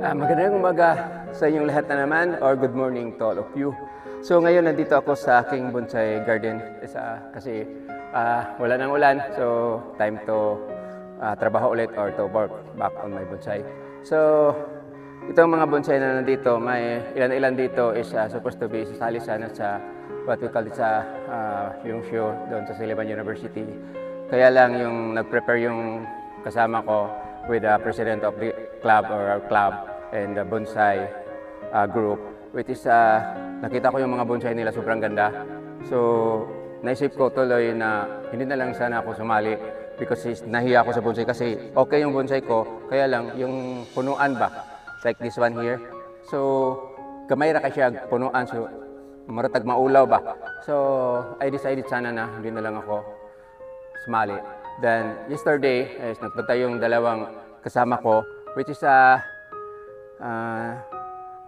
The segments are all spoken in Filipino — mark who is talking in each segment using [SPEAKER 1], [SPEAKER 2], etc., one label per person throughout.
[SPEAKER 1] Magandang umaga sa inyong lahat na naman, or good morning to all of you. So ngayon nandito ako sa aking bonsai garden kasi wala nang ulan, so time to trabaho ulit or to work back on my bonsai. So itong mga bonsai na nandito, may ilan-ilan dito is supposed to be sasali sana sa what we call it sa yung show doon sa Sullivan University. Kaya lang yung nag-prepare yung kasama ko with the president of the club or our club and the bonsai group, which is nakita ko yung mga bonsai nila, sobrang ganda. So naisip ko tuloy na hindi na lang sana ako sumali because nahiya ako sa bonsai kasi okay yung bonsai ko, kaya lang yung punuan ba, like this one here, so gamay ra kasi punuan, so maratag maulaw ba. So I decided sana na hindi na lang ako sumali. Then yesterday is nagpunta yung dalawang kasama ko, which is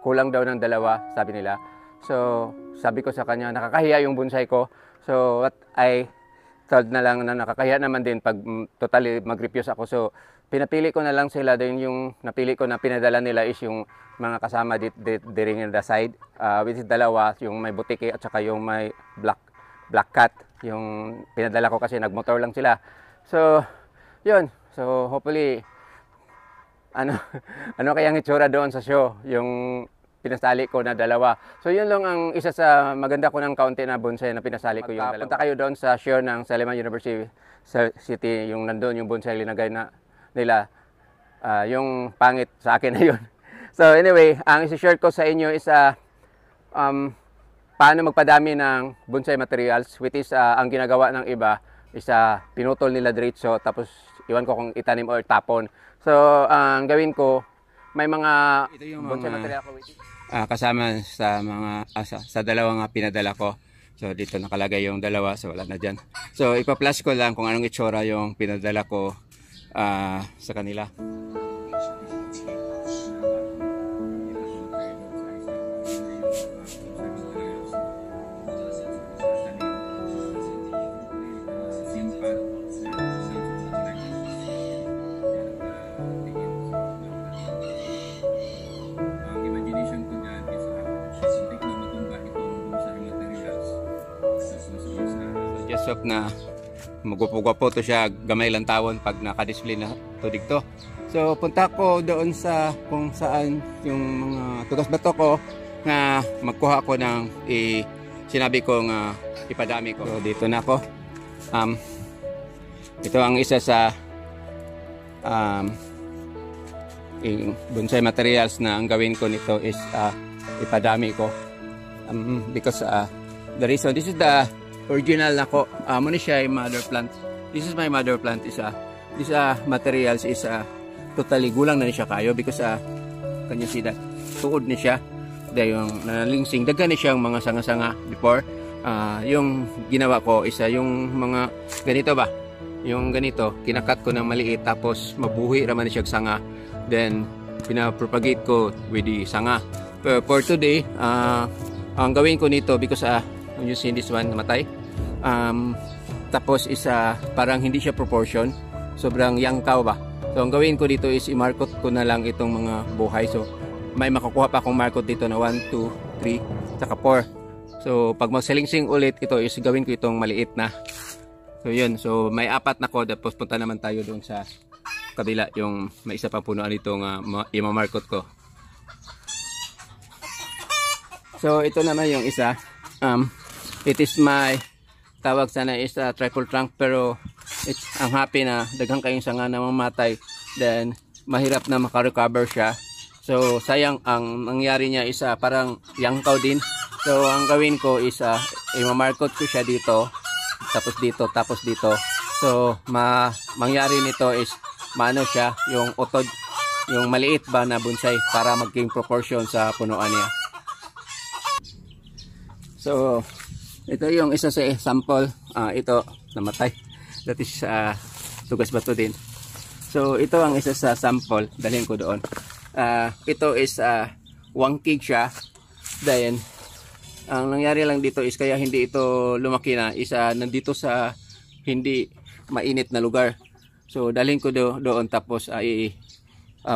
[SPEAKER 1] kulang daw ng dalawa, sabi nila. So sabi ko sa kanya, nakakahiya yung bonsai ko. So what I told na lang na nakakahiya naman din pag totally mag-refuse ako. So pinapili ko na lang sila. Din yung napili ko na pinadala nila is yung mga kasama diring in the side, which is dalawa, yung may butiki at saka yung may black cat. Yung pinadala ko kasi nagmotor lang sila. So yun, so hopefully ano kayang itsura doon sa show, yung pinasali ko na dalawa. So yun lang ang isa sa maganda ko ng kaunti na bonsai na pinasali ko, yung dalawa. Punta kayo doon sa show ng Sullivan University City, yung nandun yung bonsai linagay na nila, yung pangit sa akin na yun. So anyway, ang isi-share ko sa inyo is paano magpadami ng bonsai materials, which is ang ginagawa ng iba is pinutol nila diretso tapos iwan ko kung itanim or tapon. So ang gawin ko, may mga bonsai material ko kasama sa mga sa dalawang pinadala ko. So dito nakalagay yung dalawa, so wala na dyan. So ipa-flash ko lang kung anong itsura yung pinadala ko sa kanila. Just na magwapo-gwapo to siya, gamay lang tawon pag naka-display na to dito. So punta ko doon sa kung saan yung mga tugas bato ko na magkuha ko ng sinabi ko nga ipadami ko. So dito na ako. Ito ang isa sa bonsai materials na ang gawin ko nito is ipadami ko, because the reason, this is the original na ko, muna siya yung mother plant. This is my mother plant. This materials is totally gulang na siya kayo because can you see that? Tuod ni siya. Dahil yung nalingsing, dagan ni siyang mga sanga-sanga before. Yung ginawa ko is yung mga ganito ba? Yung ganito, kinakat ko ng maliit tapos mabuhi raman ni siya sanga. Then pinapropagate ko with the sanga. For today, ang gawin ko nito because when you see this one namatay, tapos parang hindi siya proportion, sobrang yangkaw ba. So ang gawin ko dito is i-markot ko na lang itong mga buhay. So may makukuha pa akong markot dito na 1, 2, 3, saka 4. So pag magsalingsing ulit ito is gawin ko itong maliit na. So yun, so may 4 na ko, tapos punta naman tayo doon sa kabila, yung may isa pang punuan itong i-markot ko. So ito naman yung isa. It is my tawag sana is triple trunk, pero ang happy na daghang kayong sanga na mamatay, then mahirap na makarecover siya. So sayang, ang nangyari niya is parang yangkaw din. So ang gawin ko is i-markot ko siya dito, tapos dito. So mangyari nito is maano siya, yung utod, yung maliit ba na bonsai para maging proportion sa punuan niya. So ito yung isa sa sample. Ito namatay. That is tugas bato din. So ito ang isa sa sample. Dalhin ko doon. Ito is wangkig siya. Then ang nangyari lang dito is kaya hindi ito lumaki na, nandito sa hindi mainit na lugar. So dalhin ko doon tapos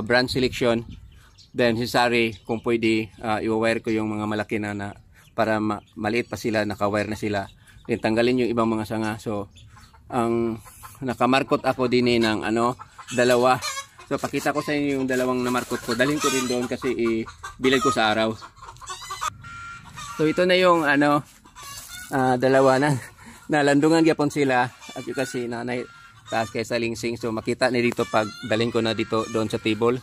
[SPEAKER 1] brand selection Then sisari kung pwede i-wire ko yung mga malaki na para maliit pa sila, naka-wire na sila. Then tanggalin yung ibang mga sanga. So ang nakamarkot ako din ng dalawa. So pakita ko sa inyo yung dalawang namarkot ko. Dalhin ko rin doon kasi ibilad ko sa araw. So ito na yung dalawa na nalandungan gyapon sila. At you can see nanay taas kay sa lingsing. So makita ni dito pag dalhin ko na dito doon sa table.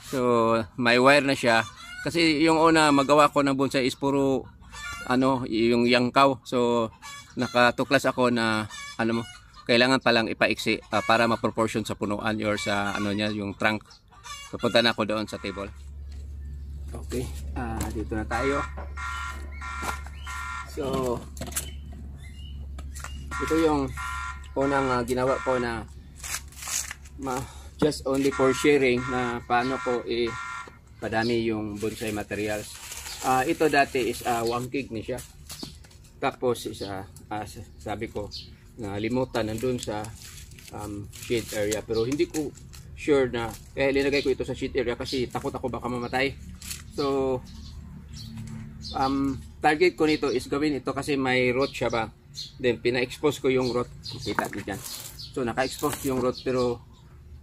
[SPEAKER 1] So may wire na siya. Kasi yung una magawa ko ng bonsai is puro yung yangkaw. So nakatuklas ako na kailangan palang ipaiksi para ma-proportion sa punuan or sa niya yung trunk. So punta na ako doon sa table. Okay, dito na tayo. So ito yung unang ginawa ko na just only for sharing na paano ko padami yung bonsai materials. Ito dati is 1 gig ni siya. Tapos sabi ko na limutan nandun sa shade area, pero hindi ko sure na kaya linagay ko ito sa shade area kasi takot ako baka mamatay. So target ko nito is gawin ito kasi may root siya ba. Then pina-expose ko yung root. Kita niyo dyan. So naka-expose yung root pero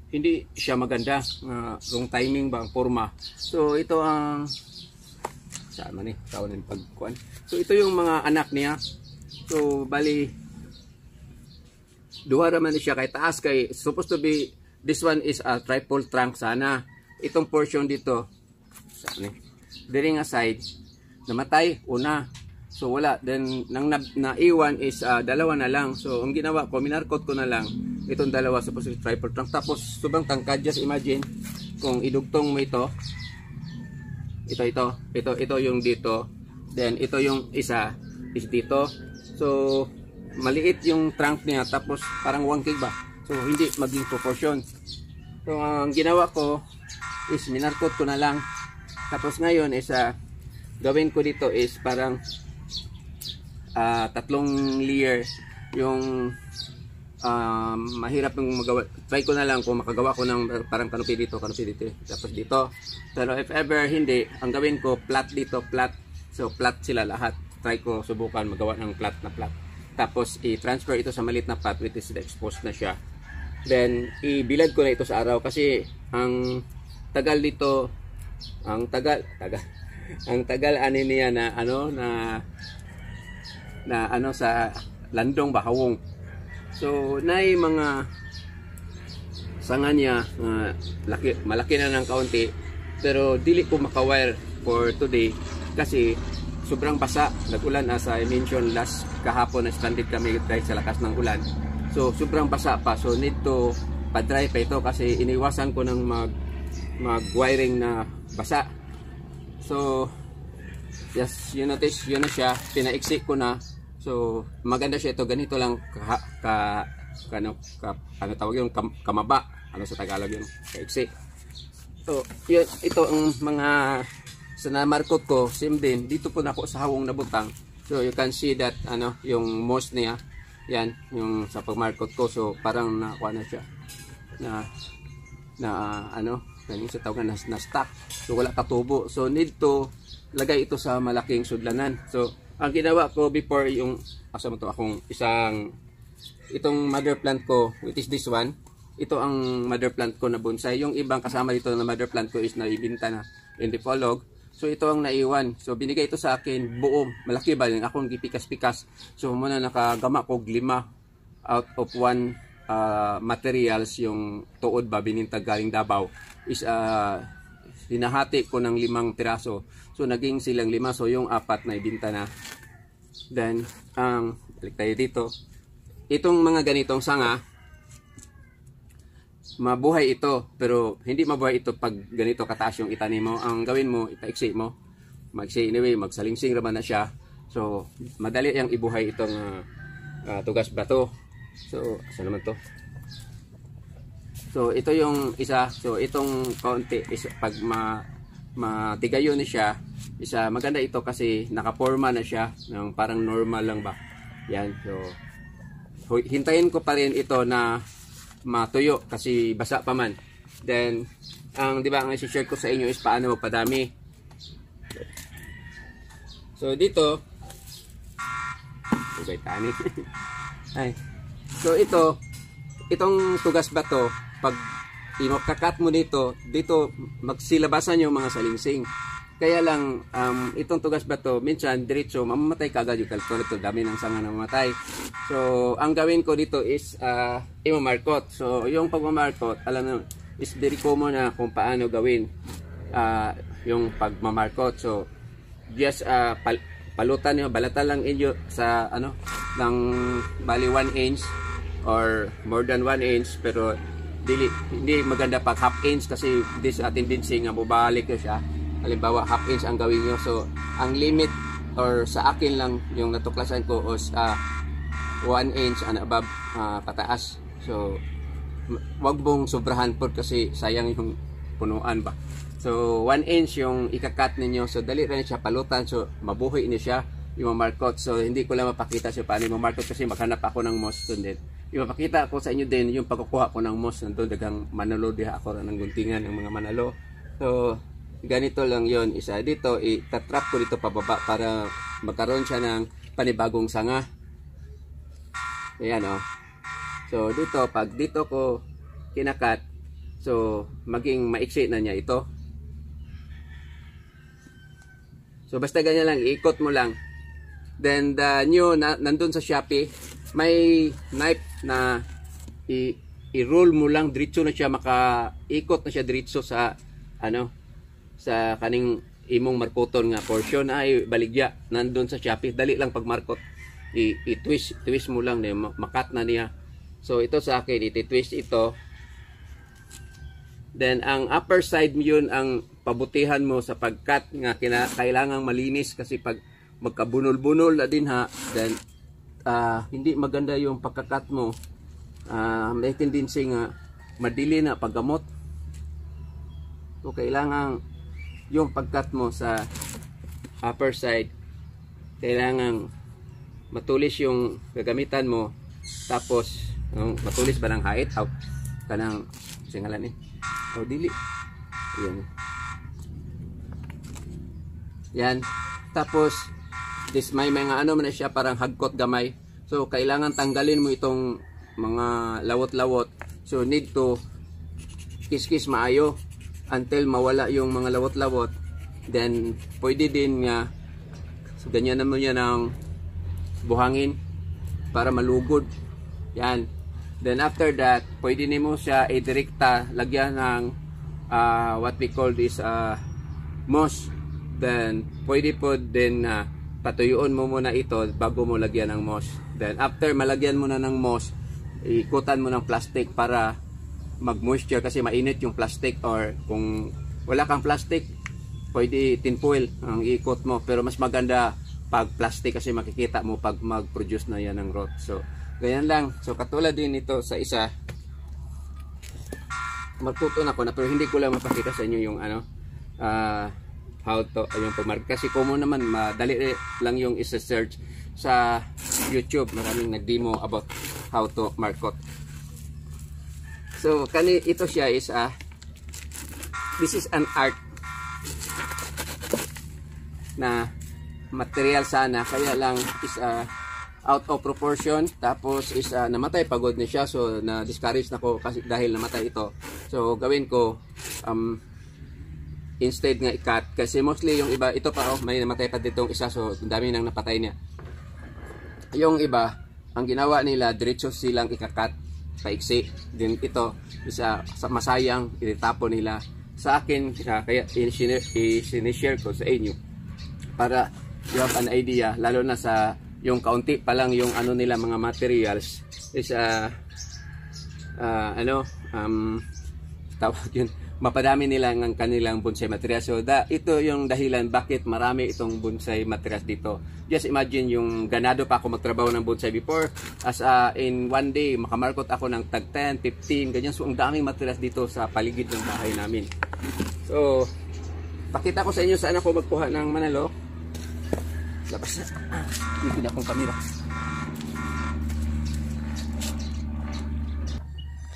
[SPEAKER 1] hindi siya maganda. Wrong timing ba ang forma. So ito ang saan man tawon ng pagkuan. So ito yung mga anak niya. So bali duha ra man siya kay taas kay supposed to be this one is a triple trunk sana. Itong portion dito saan diri nga side namatay una. So wala, then nang naiwan is dalawa na lang. So ang ginawa ko, minarkot ko na lang itong dalawa sa triple trunk. Tapos sobrang tangkad, just imagine kung idugtong mo ito yung dito, then ito yung isa is dito. So maliit yung trunk niya, tapos parang 1 kg ba, so hindi maging proportion. So ang ginawa ko is minarkot ko na lang. Tapos ngayon is gawin ko dito is parang 3 layer yung mahirap yung magawa. Try ko na lang kung makagawa ko ng parang canopy dito, tapos dito. Pero if ever hindi, ang gawin ko flat dito, flat. So flat sila lahat. Try ko subukan magawa ng flat na flat. Tapos i-transfer ito sa maliit na pot which is exposed na siya. Then ibilad ko na ito sa araw kasi ang tagal dito, ang tagal ani niya na sa landong bahawong. So nay mga sanga niya malaki na ng kaunti, pero dili ko makawire for today kasi sobrang basa. Nag-ulan as I mentioned last kahapon na stranded kami dahil sa lakas ng ulan. So sobrang basa pa, so need to pa-dry pa ito kasi iniwasan ko ng mag-wiring na basa. So yes, you notice yun na siya, pinaiksi ko na. So maganda siya ito, ganito lang ano tawag yung kamaba, ano sa Tagalog yun, kaiksi. So yun, ito ang mga sa namarkot ko, same din dito po na ako sa hawong nabutang. So you can see that yung moss niya, yan yung sa pagmarkot ko. So parang nakuha na siya ganyan sa tawagan na stock. So wala katubo, so need to lagay ito sa malaking sudlanan. So ang ginawa ko before yung itong mother plant ko, which is this one. Ito ang mother plant ko na bonsai. Yung ibang kasama dito na mother plant ko is naibinta na in Dipolog. So ito ang naiwan. So binigay ito sa akin buo, malaki ba yung akong gipikas-pikas. So muna nakagama ko 5 out of 1 materials. Yung tuod ba binintag galing Davao is hinahati ko ng 5 piraso. So naging silang 5, so yung 4 na ibinta na. Then balik tayo dito. Itong mga ganitong sanga, mabuhay ito, pero hindi mabuhay ito pag ganito kataas yung itanim mo. Ang gawin mo, ipaiksi mo, maiksi anyway, magsalingsing naman na siya. So madali yang ibuhay itong tugas bato. So saan naman to? So ito yung isa. So itong kaunti is pag matigayo na siya, isa maganda ito kasi nakaporma na siya ng parang normal lang ba. Yan. So hintayin ko pa rin ito na matuyo kasi basa pa man. Then, di ba, ang isi-share ko sa inyo is paano magpadami. So, dito, okay, tani. Ay. So, itong tugas ba to, pag kakat mo dito magsilabasan yung mga salingsing. Kaya lang, itong tugas ba to, minsan, diretso, mamamatay ka agad yung kalkulot. Dami ng sanga na mamatay. So, ang gawin ko dito is, imamarkot. So, yung pagmamarkot, alam na, is very common na kung paano gawin yung pagmamarkot. So, just, palutan nyo, balatan lang inyo sa, ng bali 1 inch or more than 1 inch, pero hindi maganda pag half inch kasi this ating binsing nga bubalik na siya. Halimbawa half inch ang gawin nyo. So ang limit or sa akin lang yung natuklasan ko is 1 inch and above pataas. So wag mong sobrahan po kasi sayang yung punuan ba. So 1 inch yung ikakat ninyo. So dali rin siya palutan. So mabuhay niya siya yung markot. So hindi ko lang mapakita siya paano yung markot kasi maghanap ako ng moss din. Ipapakita ko sa inyo din yung pagkukuha ko ng moss. Nandun dagang manalo diha ako ng guntingan ng mga manalo. So ganito lang yon. Isa dito itatrap ko dito pababa para magkaroon siya ng panibagong sanga. Ayan o. So dito pag dito ko kinakat, so maging maiksi na niya ito. So basta ganyan lang, iikot mo lang. Then the new nandun sa Shopee, may knife na i-roll mo lang diretso na siya, makaikot na siya diretso sa sa kaning imong markoton nga portion ay baligya. Nandun sa Shopee, dali lang pag markot. I-twist mo lang na makat na niya. So ito sa akin, iti-twist ito. Then ang upper side mo yun ang pabutihan mo sa pagkat nga kailangang malinis kasi pag magkabunol-bunol na din ha, then hindi maganda yung pagkakat mo. May tendency nga madili na paggamot. So kailangan yung pagkat mo sa upper side, kailangan matulis yung gagamitan mo. Tapos matulis ba ng height? Kanang singalan dili. Yan. Tapos this may mga man na siya parang hagkot gamay. So kailangan tanggalin mo itong mga lawot-lawot. So need to kiskis maayo until mawala yung mga lawot-lawot. Then pwede din nga so ganyan naman yan ng buhangin para malugod. Yan. Then after that, pwede nimo siya i-direkta lagyan ng what we call this moss. Then pwede po din patuyuan mo muna ito bago mo lagyan ng moss. Then after malagyan mo na ng moss, ikutan mo ng plastic para mag-moisture kasi mainit yung plastic, or kung wala kang plastic, pwede tinfoil ang iikot mo. Pero mas maganda pag plastic kasi makikita mo pag mag-produce na yan ng rot. So ganyan lang. So katulad din ito sa isa, magtuto na ko na pero hindi ko lang mapakita sa inyo yung how to yung pagmark kasi common naman, madali lang yung isa-search sa YouTube. Maraming nag-demo about how to markot. So ito siya is this is an art na material sana, kaya lang is out of proportion. Tapos is namatay, pagod na siya. So na-discourage na ko kasi dahil namatay ito. So gawin ko instead nga i-cut kasi mostly yung iba ito pa may namatay pa ditong isa, so dami nang napatay niya. Yung iba ang ginawa nila diretso silang ikakat paiksi. Din ito isa masayang, itapon nila. Sa akin kaya i-share ko sa inyo para you have an idea, lalo na sa yung kaunti pa lang yung nila mga materials is tawag yun, mapadami nila ng kanilang bonsai materials. So ito yung dahilan bakit marami itong bonsai materials dito. Just imagine yung ganado pa ako magtrabaho ng bonsai before, as in one day makamarkot ako ng tag 10, 15 ganyan. So ang daming materials dito sa paligid ng bahay namin. So pakita ko sa inyo saan ako magkuha ng manalo. Labas na. Hindi akong kamera.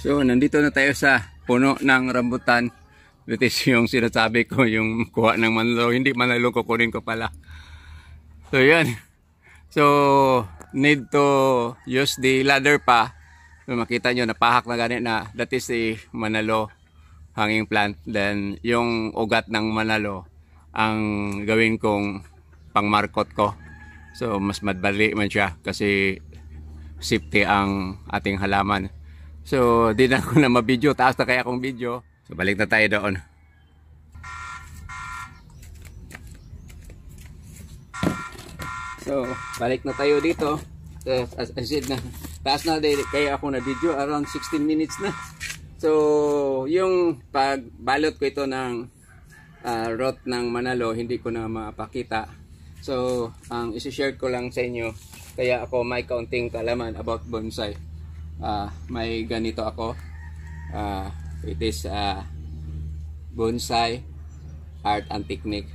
[SPEAKER 1] So, nandito na tayo sa puno ng rambutan. That is yung sinasabi ko, yung kuha ng manalo. Hindi manalo, kukunin ko pala. So, yan. So, need to use the ladder pa. So, makita nyo, napahak na ganit na. That is the manalo hanging plant. Then, yung ugat ng manalo, ang gawin kong pangmarkot ko. So, mas madali man siya kasi safety ang ating halaman. So, di na ako na mabidyo. Taas na kaya akong video. So, balik na tayo doon. So, balik na tayo dito. So, as I said na, taas na kaya ako na video. Around 16 minutes na. So, yung pagbalot ko ito ng root ng manalo, hindi ko na mapakita. So, ang isi-share ko lang sa inyo. Kaya ako may kaunting kaalaman about bonsai. May ganito ako. It is bonsai art and technique.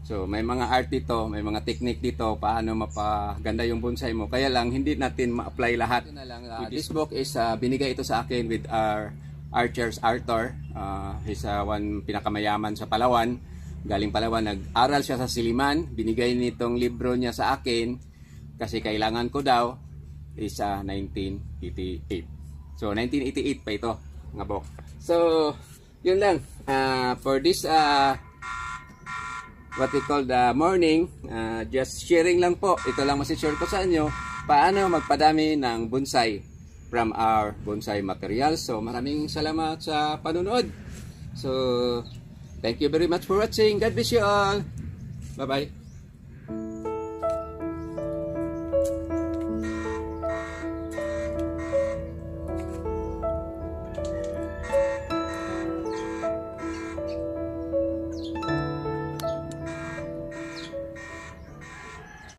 [SPEAKER 1] So may mga art dito, may mga technique dito paano mapaganda yung bonsai mo. Kaya lang hindi natin ma-apply lahat. This book is binigay ito sa akin with our Archer's Arthur. He's one pinakamayaman sa Palawan. Galing Palawan, nag-aral siya sa Siliman. Binigay nitong libro niya sa akin kasi kailangan ko daw. Is 1988. So 1988 pa ito nga book. So yun lang for this what we call the morning, just sharing lang po. Ito lang masishare ko sa inyo paano magpadami ng bonsai from our bonsai materials. So maraming salamat sa panonood. So thank you very much for watching. God bless you all. Bye bye.